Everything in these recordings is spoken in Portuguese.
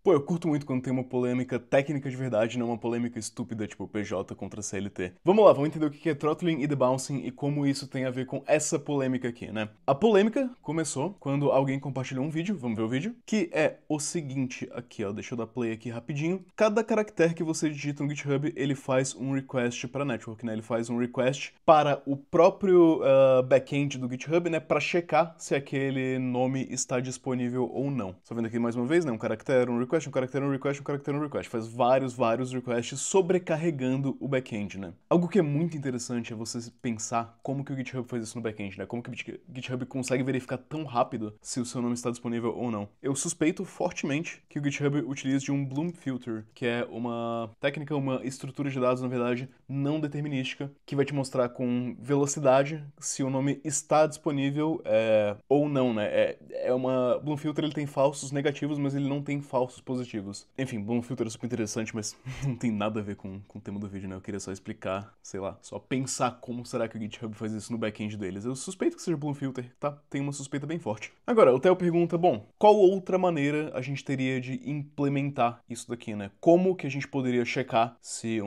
Pô, eu curto muito quando tem uma polêmica técnica de verdade, não uma polêmica estúpida, tipo PJ contra CLT. Vamos lá, vamos entender o que é throttling e debouncing e como isso tem a ver com essa polêmica aqui, né? A polêmica começou quando alguém compartilhou um vídeo, vamos ver o vídeo, que é o seguinte aqui, ó, deixa eu dar play aqui rapidinho. Cada caractere que você digita no GitHub, ele faz um request para network, né? Ele faz um request para o próprio back-end do GitHub, né? Para checar se aquele nome está disponível ou não. Só vendo aqui mais uma vez, né? Um caractere, um request, um caractere, um request, um caractere, um request. Faz vários requests sobrecarregando o back-end, né? Algo que é muito interessante é você pensar como que o GitHub faz isso no back-end, né? Como que o GitHub consegue verificar tão rápido se o seu nome está disponível ou não. Eu suspeito fortemente que o GitHub utilize de um Bloom Filter, que é uma técnica, uma estrutura de dados, na verdade, não determinística, que vai te mostrar com velocidade se o nome está disponível ou não, né? Bloom Filter, ele tem falsos negativos, mas ele não tem falsos positivos. Enfim, Bloom Filter é super interessante, mas não tem nada a ver com o tema do vídeo, né? Eu queria só explicar, sei lá, só pensar como será que o GitHub faz isso no back-end deles. Eu suspeito que seja Bloom Filter, tá? Tem uma suspeita bem forte. Agora, o Theo pergunta, bom, qual outra maneira a gente teria de implementar isso daqui, né? Como que a gente poderia checar se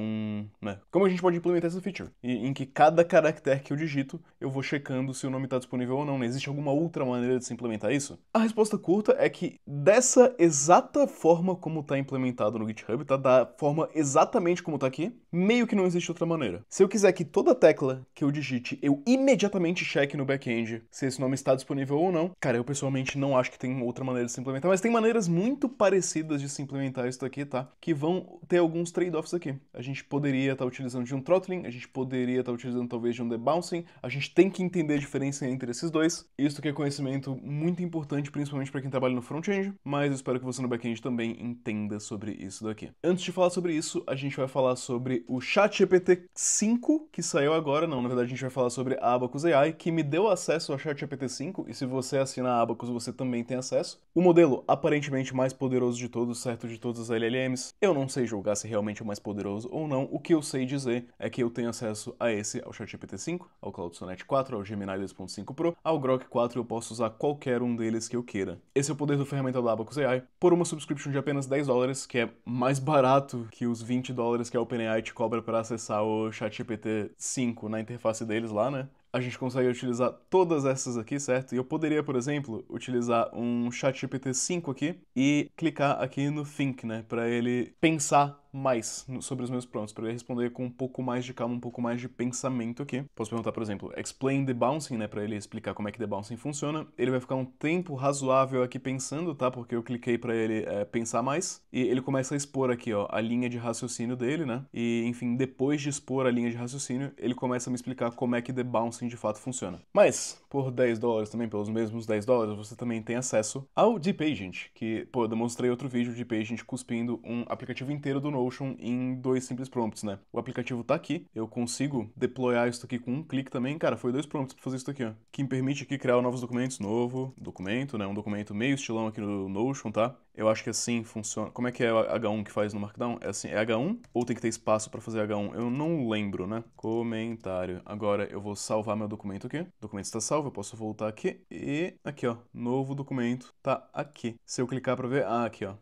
né? Como a gente pode implementar essa feature? Em que cada caractere que eu digito, eu vou checando se o nome está disponível ou não, né? Existe alguma outra maneira de se implementar isso? A resposta curta é que dessa exata forma como está implementado no GitHub, tá? Da forma exatamente como está aqui, meio que não existe outra maneira. Se eu quiser que toda tecla que eu digite, eu imediatamente cheque no back-end se esse nome está disponível ou não, cara, eu pessoalmente não acho que tem outra maneira de se implementar, mas tem maneiras muito parecidas de se implementar isso daqui, tá? Que vão ter alguns trade-offs aqui. A gente poderia estar utilizando de um throttling, a gente poderia estar utilizando talvez de um debouncing, a gente tem que entender a diferença entre esses dois. Isso aqui é conhecimento muito importante, principalmente para quem trabalha no front-end, mas eu espero que você no back-end também entenda sobre isso daqui. Antes de falar sobre isso, a gente vai falar sobre o ChatGPT 5, que saiu agora. Não, na verdade a gente vai falar sobre a Abacus AI, que me deu acesso ao ChatGPT 5, e se você assina a Abacus, você também tem acesso. O modelo aparentemente mais poderoso de todos, certo, de todos os LLMs. Eu não sei julgar se realmente é o mais poderoso ou não. O que eu sei dizer é que eu tenho acesso ao ChatGPT 5, ao Claude Sonnet 4, ao Gemini 2.5 Pro, ao Grok 4, eu posso usar qualquer um deles que eu queira. Esse é o poder do ferramental da Abacus AI, por uma subscription de apenas $10, que é mais barato que os $20 que a OpenAI te cobra para acessar o ChatGPT 5 na interface deles lá, né? A gente consegue utilizar todas essas aqui, certo? E eu poderia, por exemplo, utilizar um ChatGPT 5 aqui e clicar aqui no Think, né? Para ele pensar mais sobre os meus prompts, para ele responder com um pouco mais de calma, um pouco mais de pensamento aqui. Posso perguntar, por exemplo, explain debouncing, né? Para ele explicar como é que debouncing funciona. Ele vai ficar um tempo razoável aqui pensando, tá? Porque eu cliquei para ele pensar mais. E ele começa a expor aqui, ó, a linha de raciocínio dele, né? E, enfim, depois de expor a linha de raciocínio, ele começa a me explicar como é que debouncing de fato funciona. Mas, por $10 também, pelos mesmos $10, você também tem acesso ao Deep Agent, que, pô, eu demonstrei outro vídeo de Deep Agent cuspindo um aplicativo inteiro do Notion em 2 simples prompts, né? O aplicativo tá aqui, eu consigo deployar isso aqui com um clique também, cara, foi 2 prompts pra fazer isso aqui, ó. Que me permite aqui criar novos documentos, novo documento, né? Um documento meio estilão aqui no Notion, tá? Eu acho que assim funciona. Como é que é H1 que faz no Markdown? É assim, é H1 ou tem que ter espaço pra fazer H1? Eu não lembro, né? Comentário. Agora eu vou salvar meu documento aqui. O documento está salvo, eu posso voltar aqui e aqui, ó, novo documento tá aqui. Se eu clicar pra ver, aqui, ó,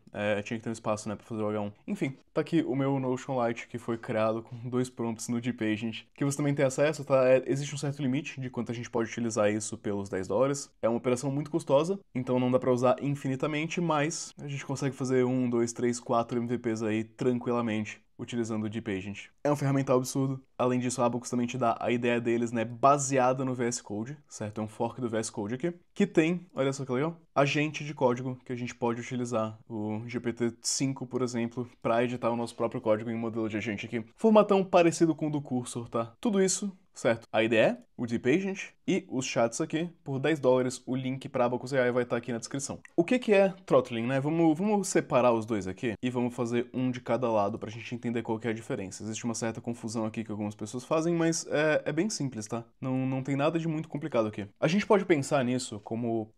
tinha que ter um espaço, né, pra fazer o H1. Enfim, tá aqui o meu Notion Lite que foi criado com 2 prompts no Deep Agent, que você também tem acesso, tá? Existe um certo limite de quanto a gente pode utilizar isso pelos $10. É uma operação muito custosa, então não dá pra usar infinitamente, mas a gente consegue fazer 1, 2, 3, 4 MVPs aí tranquilamente utilizando o Deep Agent. É um ferramental absurdo. Além disso, a Abacus também te dá a ideia deles, né, baseada no VS Code, certo? É um fork do VS Code aqui, que tem, olha só que legal, agente de código que a gente pode utilizar. O GPT-5, por exemplo, para editar o nosso próprio código em um modelo de agente aqui. Formatão parecido com o do Cursor, tá? Tudo isso, certo? A ideia é o Deep Agent e os chats aqui, por $10, o link para Abacus AI vai estar aqui na descrição. O que é throttling, né? Vamos separar os dois aqui e vamos fazer um de cada lado pra gente entender qual que é a diferença. Existe uma certa confusão aqui que algumas pessoas fazem, mas é bem simples, tá? Não tem nada de muito complicado aqui. A gente pode pensar nisso como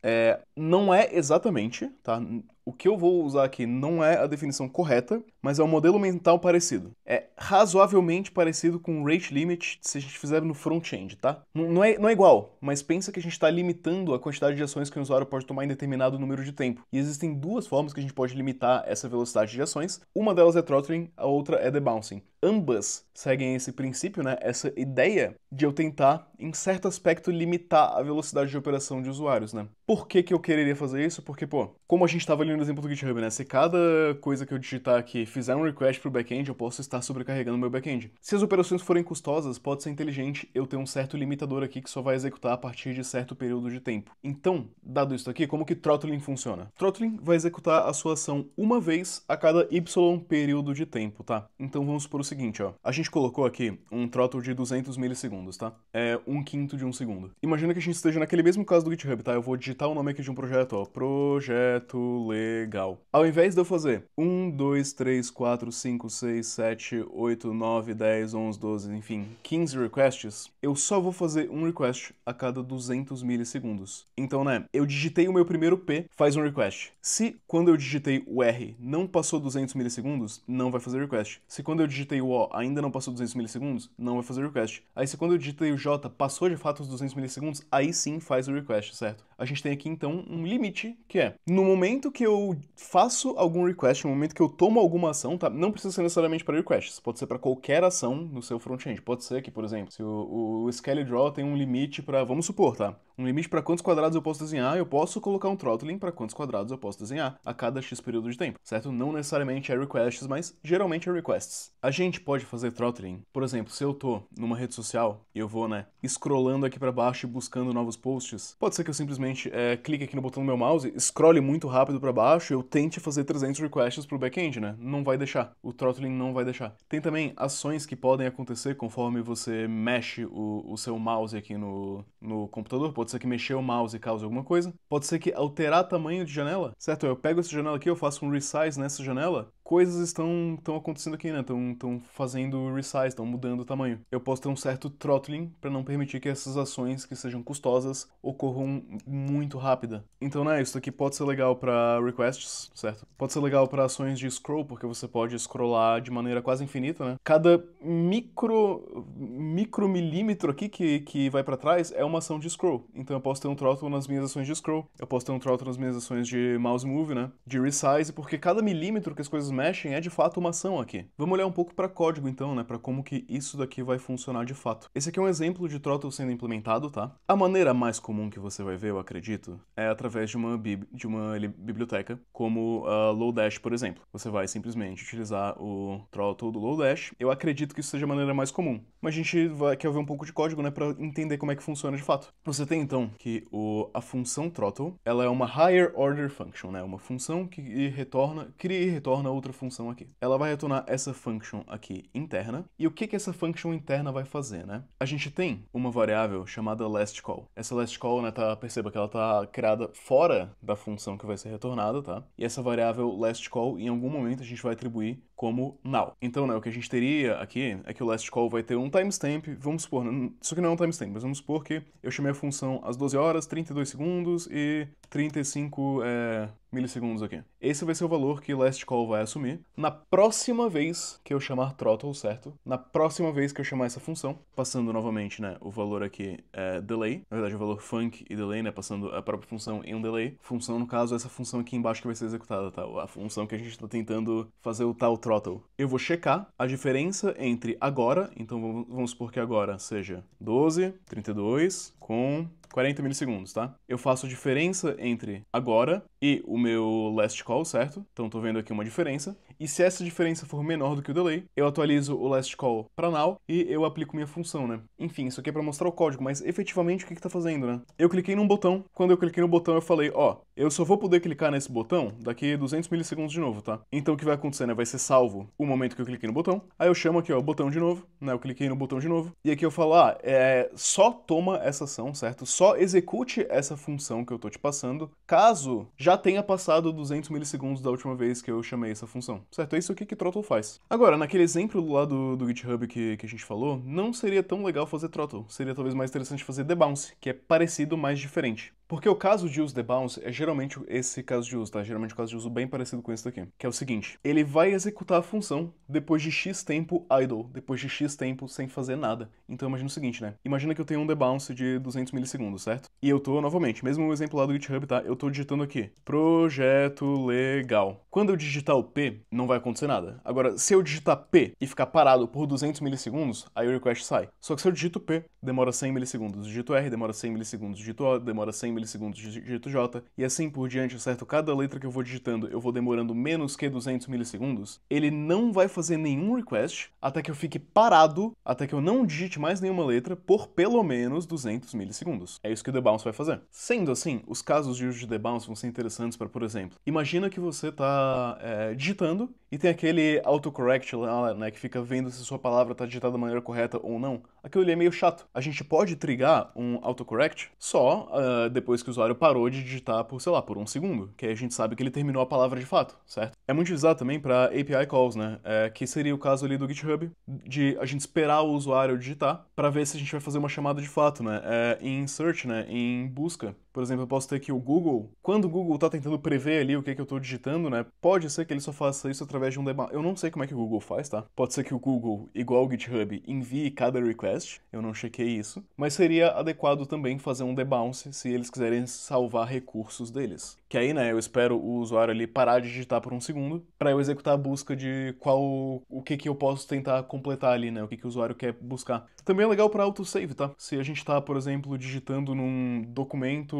não é exatamente, tá? O que eu vou usar aqui não é a definição correta, mas é um modelo mental parecido. É razoavelmente parecido com o rate limit se a gente fizer no front-end, tá? Não é igual, legal, mas pensa que a gente está limitando a quantidade de ações que o usuário pode tomar em determinado número de tempo. E existem duas formas que a gente pode limitar essa velocidade de ações. Uma delas é throttling, a outra é debouncing. Ambas seguem esse princípio, né, essa ideia de eu tentar, em certo aspecto, limitar a velocidade de operação de usuários, né? Por que que eu quereria fazer isso? Porque, pô, como a gente estava ali no exemplo do GitHub, né, se cada coisa que eu digitar aqui fizer um request pro back-end, eu posso estar sobrecarregando meu back-end. Se as operações forem custosas, pode ser inteligente eu ter um certo limitador aqui que só vai executar a partir de certo período de tempo. Então, dado isso aqui, como que throttling funciona? Throttling vai executar a sua ação uma vez a cada y período de tempo, tá? Então vamos supor o seguinte, ó. A gente colocou aqui um throttle de 200 milissegundos, tá? É 1/5 de um segundo. Imagina que a gente esteja naquele mesmo caso do GitHub, tá? Eu vou digitar o nome aqui de um projeto, ó. Projeto legal. Ao invés de eu fazer 1, 2, 3, 4, 5, 6, 7, 8, 9, 10, 11, 12, enfim, 15 requests, eu só vou fazer um request a cada 200 milissegundos. Então, né, eu digitei o meu primeiro P, faz um request. Se quando eu digitei o R não passou 200 milissegundos, não vai fazer request. Se quando eu digitei o O ainda não passou 200 milissegundos, não vai fazer request. Aí se quando eu digitei o J passou de fato os 200 milissegundos, aí sim faz o request, certo? A gente tem aqui então um limite que é, no momento que eu faço algum request, no momento que eu tomo alguma ação, tá? Não precisa ser necessariamente para requests, pode ser para qualquer ação no seu front-end. Pode ser que, por exemplo, se o SkellyDraw tem um limite para, vamos supor, tá? Um limite para quantos quadrados eu posso desenhar, eu posso colocar um throttling para quantos quadrados eu posso desenhar a cada X período de tempo, certo? Não necessariamente é requests, mas geralmente é requests. A gente pode fazer throttling, por exemplo, se eu tô numa rede social e eu vou, né, scrollando aqui para baixo e buscando novos posts, pode ser que eu simplesmente clique aqui no botão do meu mouse, scrolle muito rápido para baixo e eu tente fazer 300 requests pro back-end, né? Não vai deixar. O throttling não vai deixar. Tem também ações que podem acontecer conforme você mexe o seu mouse aqui no computador. Pode ser que mexer o mouse cause alguma coisa. Pode ser que alterar tamanho de janela, certo? Eu pego essa janela aqui, eu faço um resize nessa janela, coisas estão acontecendo aqui, né? Estão fazendo resize, estão mudando o tamanho. Eu posso ter um certo throttling para não permitir que essas ações que sejam custosas ocorram muito rápida. Então, né, isso aqui pode ser legal para requests, certo? Pode ser legal para ações de scroll, porque você pode scrollar de maneira quase infinita, né? Cada micromilímetro aqui que vai para trás é uma ação de scroll. Então eu posso ter um throttle nas minhas ações de scroll, eu posso ter um throttle nas minhas ações de mouse move, né? De resize, porque cada milímetro que as coisas mexem é de fato uma ação aqui. Vamos olhar um pouco para código então, né? Para como que isso daqui vai funcionar de fato. Esse aqui é um exemplo de throttle sendo implementado, tá? A maneira mais comum que você vai ver, eu acredito, é através de uma biblioteca, como a Lodash, por exemplo. Você vai simplesmente utilizar o throttle do Lodash. Eu acredito que isso seja a maneira mais comum. Mas a gente quer ver um pouco de código, né? Para entender como é que funciona de fato. Você tem então que a função throttle, ela é uma higher order function, né? Uma função que cria e retorna outra função aqui. Ela vai retornar essa function aqui interna. E o que essa function interna vai fazer, né? A gente tem uma variável chamada lastCall. Essa lastCall, né, perceba que ela tá criada fora da função que vai ser retornada, tá? E essa variável lastCall, em algum momento, a gente vai atribuir como null. Então, né, o que a gente teria aqui é que o lastCall vai ter um timestamp, vamos supor, isso aqui não é um timestamp, mas vamos supor que eu chamei a função às 12 horas, 32 segundos e 35 milissegundos aqui. Esse vai ser o valor que lastCall vai assumir na próxima vez que eu chamar throttle, certo? Na próxima vez que eu chamar essa função, passando novamente, né, o valor aqui é delay, na verdade o valor func e delay, né, passando a própria função em um delay. Função, no caso, é essa função aqui embaixo que vai ser executada, tá? A função que a gente está tentando fazer o tal throttle. Eu vou checar a diferença entre agora, então vamos supor que agora seja 12, 32 com 40 milissegundos, tá? Eu faço a diferença entre agora e o meu lastCall, certo? Então tô vendo aqui uma diferença. E se essa diferença for menor do que o delay, eu atualizo o lastCall para null e eu aplico minha função, né? Enfim, isso aqui é para mostrar o código, mas efetivamente o que tá fazendo, né? Eu cliquei num botão, quando eu cliquei no botão eu falei, ó, eu só vou poder clicar nesse botão daqui 200 milissegundos de novo, tá? Então o que vai acontecer, né? Vai ser salvo o momento que eu cliquei no botão, aí eu chamo aqui, ó, o botão de novo, né? Eu cliquei no botão de novo, e aqui eu falo, só toma essa ação, certo? Só execute essa função que eu tô te passando, caso já tenha passado 200 milissegundos da última vez que eu chamei essa função, certo? É isso aqui que Throttle faz. Agora, naquele exemplo lá do GitHub que a gente falou, não seria tão legal fazer Throttle, seria talvez mais interessante fazer Debounce, que é parecido, mas diferente. Porque o caso de uso debounce é geralmente esse caso de uso, tá? Geralmente um caso de uso bem parecido com esse daqui, que é o seguinte: ele vai executar a função depois de X tempo idle, depois de X tempo sem fazer nada. Então imagina o seguinte, né? Imagina que eu tenho um debounce de 200 milissegundos, certo? E eu tô, novamente, mesmo o exemplo lá do GitHub, tá? Eu tô digitando aqui, projeto legal. Quando eu digitar o P, não vai acontecer nada. Agora, se eu digitar P e ficar parado por 200 milissegundos, aí o request sai. Só que se eu digito P, demora 100 milissegundos. Digito R, demora 100 milissegundos. Digito O, demora 100 milissegundos. Digito J, e assim por diante, certo? Cada letra que eu vou digitando, eu vou demorando menos que 200 milissegundos. Ele não vai fazer nenhum request até que eu fique parado, até que eu não digite mais nenhuma letra por pelo menos 200 milissegundos. É isso que o debounce vai fazer. Sendo assim, os casos de uso de debounce vão ser interessantes para, por exemplo, imagina que você tá digitando e tem aquele autocorrect lá, né, que fica vendo se sua palavra tá digitada da maneira correta ou não. Aquilo ali é meio chato. A gente pode trigar um autocorrect só depois que o usuário parou de digitar por, sei lá, por um segundo, que aí a gente sabe que ele terminou a palavra de fato, certo? É muito utilizado também para API calls, né, que seria o caso ali do GitHub, de a gente esperar o usuário digitar para ver se a gente vai fazer uma chamada de fato, né, em search, né, em busca. Por exemplo, eu posso ter aqui o Google. Quando o Google tá tentando prever ali o que eu tô digitando, né, pode ser que ele só faça isso através de um debounce. Eu não sei como é que o Google faz, tá? Pode ser que o Google, igual o GitHub, envie cada request. Eu não chequei isso. Mas seria adequado também fazer um debounce se eles quiserem salvar recursos deles. Que aí, né, eu espero o usuário ali parar de digitar por um segundo para eu executar a busca de o que eu posso tentar completar ali, né, o que o usuário quer buscar. Também é legal para autosave, tá? Se a gente tá, por exemplo, digitando num documento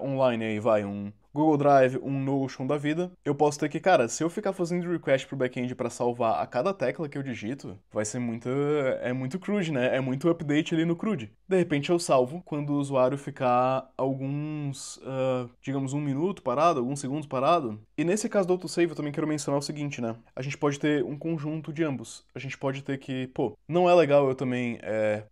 online, aí vai um Google Drive, um Notion da vida, eu posso ter que, cara, se eu ficar fazendo request pro back-end pra salvar a cada tecla que eu digito, vai ser muito crude, né? É muito update ali no crude. De repente eu salvo quando o usuário ficar digamos, um minuto parado, alguns segundos parado. E nesse caso do autosave eu também quero mencionar o seguinte, né? A gente pode ter um conjunto de ambos. A gente pode ter que, pô, não é legal eu também,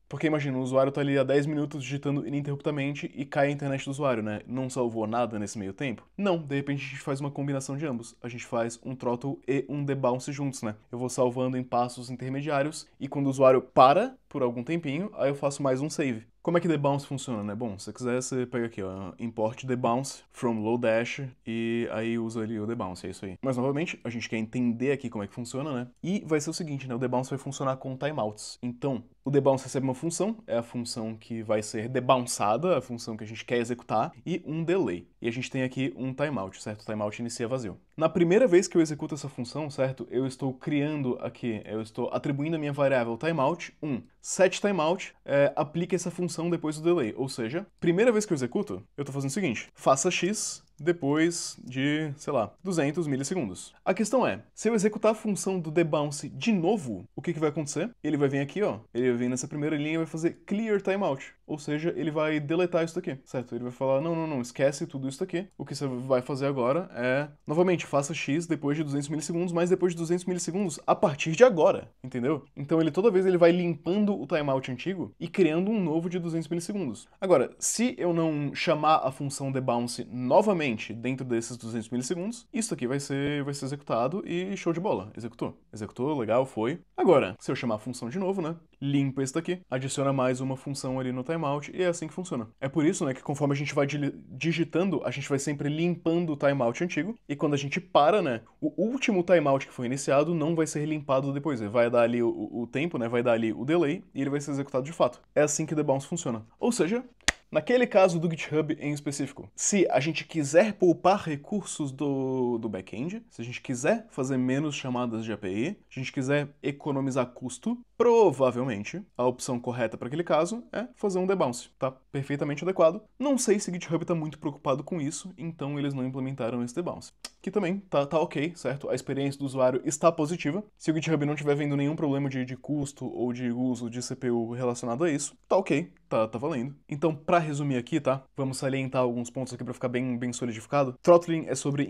porque imagina, o usuário tá ali há 10 minutos digitando ininterruptamente e cai a internet do usuário, né? Não salvou nada nesse meio tempo. Não, de repente a gente faz uma combinação de ambos. A gente faz um throttle e um debounce juntos, né? Eu vou salvando em passos intermediários e quando o usuário para por algum tempinho, aí eu faço mais um save. Como é que debounce funciona, né? Bom, se você quiser, você pega aqui, ó, import debounce from Lodash e aí usa ali o debounce, é isso aí. Mas novamente, a gente quer entender aqui como é que funciona, né? E vai ser o seguinte, né? O debounce vai funcionar com timeouts. Então, o debounce recebe uma função, é a função que vai ser debounçada, a função que a gente quer executar, e um delay. E a gente tem aqui um timeout, certo? O timeout inicia vazio. Na primeira vez que eu executo essa função, certo? Eu estou criando aqui, eu estou atribuindo a minha variável timeout, set timeout, aplica essa função depois do delay. Ou seja, primeira vez que eu executo, eu estou fazendo o seguinte, faça x depois de, sei lá, 200 milissegundos. A questão é, se eu executar a função do debounce de novo, o que vai acontecer? Ele vai vir aqui, ó, ele vai vir nessa primeira linha e vai fazer clear timeout. Ou seja, ele vai deletar isso daqui, certo? Ele vai falar, não, esquece tudo isso daqui. O que você vai fazer agora é, novamente, faça x depois de 200 milissegundos, mas depois de 200 milissegundos a partir de agora, entendeu? Então toda vez ele vai limpando o timeout antigo e criando um novo de 200 milissegundos. Agora, se eu não chamar a função debounce novamente dentro desses 200 milissegundos, isso aqui vai ser executado e show de bola. Executou, legal, foi. Agora, se eu chamar a função de novo, né? Limpa esse daqui, adiciona mais uma função ali no timeout e é assim que funciona. É por isso, né, que conforme a gente vai digitando, a gente vai sempre limpando o timeout antigo e quando a gente para, né, o último timeout que foi iniciado não vai ser limpado depois. Ele vai dar ali o tempo, né, vai dar ali o delay e ele vai ser executado de fato. É assim que o debounce funciona. Ou seja, naquele caso do GitHub em específico, se a gente quiser poupar recursos do back-end, se a gente quiser fazer menos chamadas de API, se a gente quiser economizar custo, provavelmente a opção correta para aquele caso é fazer um debounce, tá? Perfeitamente adequado. Não sei se o GitHub está muito preocupado com isso, então eles não implementaram esse debounce. Que também tá ok, certo? A experiência do usuário está positiva. Se o GitHub não estiver vendo nenhum problema de custo ou de uso de CPU relacionado a isso, tá ok, tá valendo. Então, para resumir aqui, tá? Vamos salientar alguns pontos aqui para ficar bem solidificado. Throttling é sobre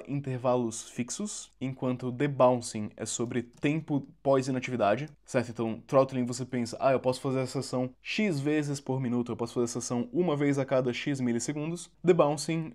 intervalos fixos, enquanto debouncing é sobre tempo pós-inatividade, certo? Então, throttling você pensa, eu posso fazer essa ação X vezes por minuto, eu posso fazer sessão uma vez a cada X milissegundos. Debouncing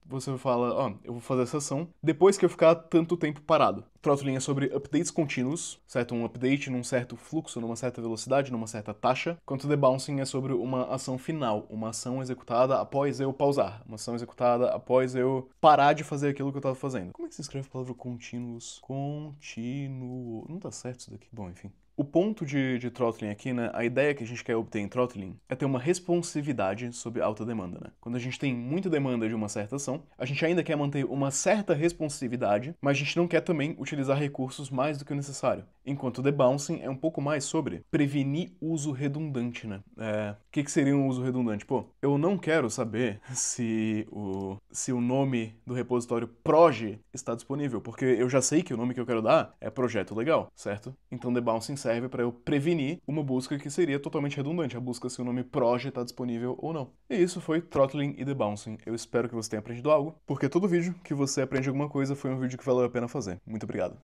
você fala, ó, eu vou fazer essa sessão depois que eu ficar tanto tempo parado. Throttling é sobre updates contínuos, certo? Um update num certo fluxo, numa certa velocidade, numa certa taxa, enquanto debouncing é sobre uma ação final, uma ação executada após eu pausar, uma ação executada após eu parar de fazer aquilo que eu tava fazendo. Como é que se escreve a palavra contínuos? Contínuo... Não tá certo isso daqui? Bom, enfim. O ponto de throttling aqui, né, a ideia que a gente quer obter em throttling é ter uma responsividade sob alta demanda, né? Quando a gente tem muita demanda de uma certa ação, a gente ainda quer manter uma certa responsividade, mas a gente não quer também utilizar recursos mais do que o necessário. Enquanto o debouncing é um pouco mais sobre prevenir uso redundante, né? O que seria um uso redundante? Pô, eu não quero saber se o nome do repositório proj está disponível, porque eu já sei que o nome que eu quero dar é projeto legal, certo? Então debouncing serve para eu prevenir uma busca que seria totalmente redundante, a busca se o nome proj está disponível ou não. E isso foi throttling e debouncing. Eu espero que você tenha aprendido algo, porque todo vídeo que você aprende alguma coisa foi um vídeo que valeu a pena fazer. Muito obrigado.